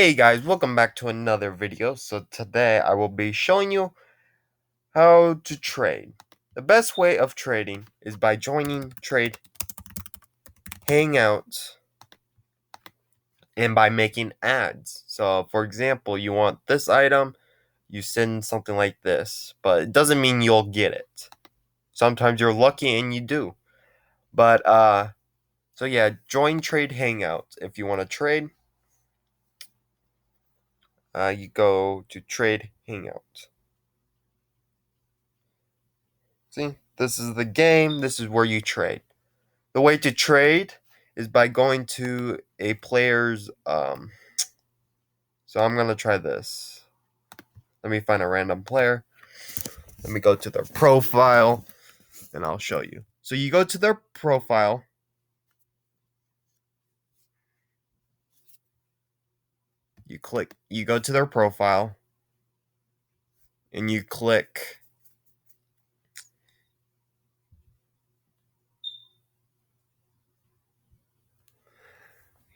Hey guys, welcome back to another video. So today I will be showing you how to trade. The best way of trading is by joining trade hangouts and by making ads. So for example, you want this item, you send something like this, but it doesn't mean you'll get it. Sometimes you're lucky and you do. But so yeah, join trade hangouts if you want to trade. You go to trade hangouts. See, this is the game. This is where you trade. The way to trade is by going to a player's. So I'm gonna try this. Let me find a random player. Let me go to their profile, and I'll show you. So you go to their profile. You go to their profile, and you click.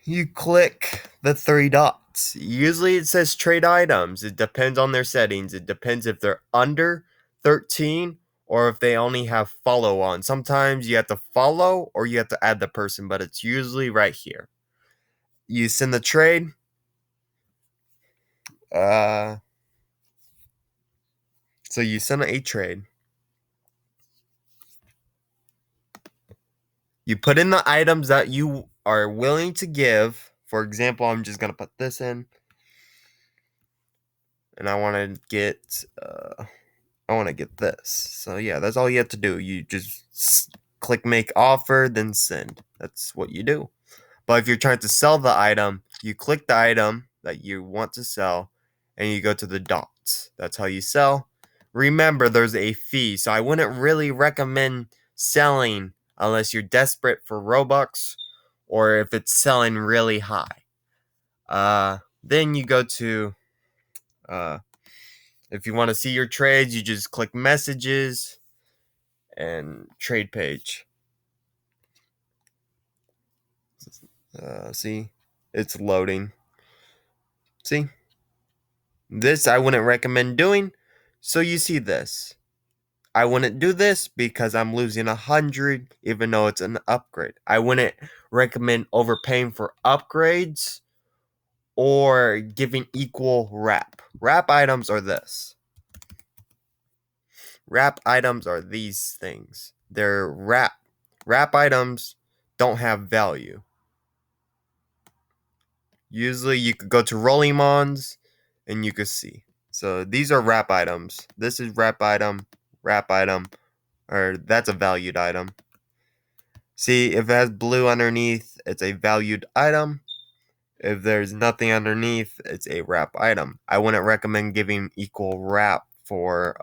You click the three dots. Usually it says trade items. It depends on their settings. It depends if they're under 13 or if they only have follow on. Sometimes you have to follow or you have to add the person, but it's usually right here. You send the trade. Uh, so you send a trade. You put in the items that you are willing to give. For example, I'm just going to put this in. And I want to get this. So yeah, that's all you have to do. You just click make offer, then send. That's what you do. But if you're trying to sell the item, you click the item that you want to sell and you go to the dots. That's how you sell. Remember, there's a fee. So I wouldn't really recommend selling unless you're desperate for Robux or if it's selling really high. Then you go to if you want to see your trades, you just click messages and trade page. See, it's loading. See, this I wouldn't recommend doing. So you see this. I wouldn't do this because I'm losing 100 even though it's an upgrade. I wouldn't recommend overpaying for upgrades or giving equal wrap. Wrap items are this. Wrap items are these things. They're wrap. Wrap items don't have value. Usually you could go to Rolling Mons and you could see. So these are wrap items. This is wrap item, or that's a valued item. See, if it has blue underneath, it's a valued item. If there's nothing underneath, it's a wrap item. I wouldn't recommend giving equal wrap for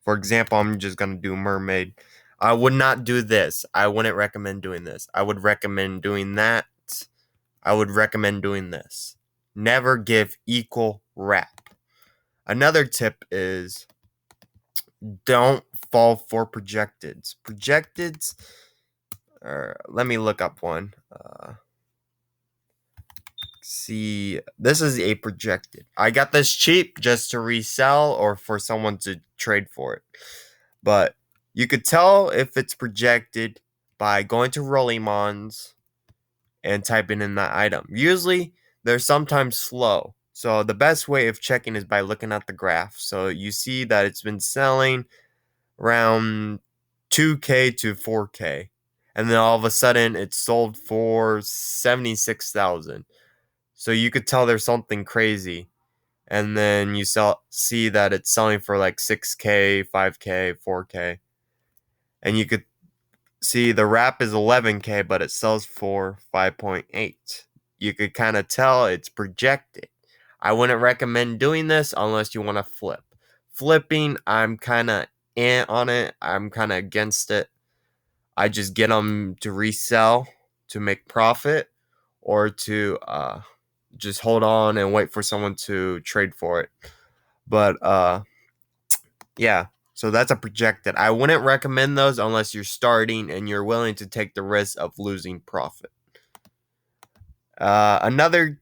example, I'm just going to do mermaid. I would not do this. I wouldn't recommend doing this. I would recommend doing that. I would recommend doing this. Never give equal wrap. Another tip is don't fall for projecteds. Projecteds, let me look up one. See, this is a projected. I got this cheap just to resell or for someone to trade for it. But you could tell if it's projected by going to Rolling Mons and typing in that item. Usually, they're sometimes slow. So the best way of checking is by looking at the graph. So you see that it's been selling around 2K to 4K. And then all of a sudden it's sold for 76,000. So you could tell there's something crazy. And then you see that it's selling for like 6K, 5K, 4K. And you could see the wrap is 11K, but it sells for 5.8. You could kind of tell it's projected. I wouldn't recommend doing this unless you want to flip. Flipping, I'm kind of on it. I'm kind of against it. I just get them to resell to make profit or to just hold on and wait for someone to trade for it. But yeah. So that's a projected. I wouldn't recommend those unless you're starting and you're willing to take the risk of losing profit. Another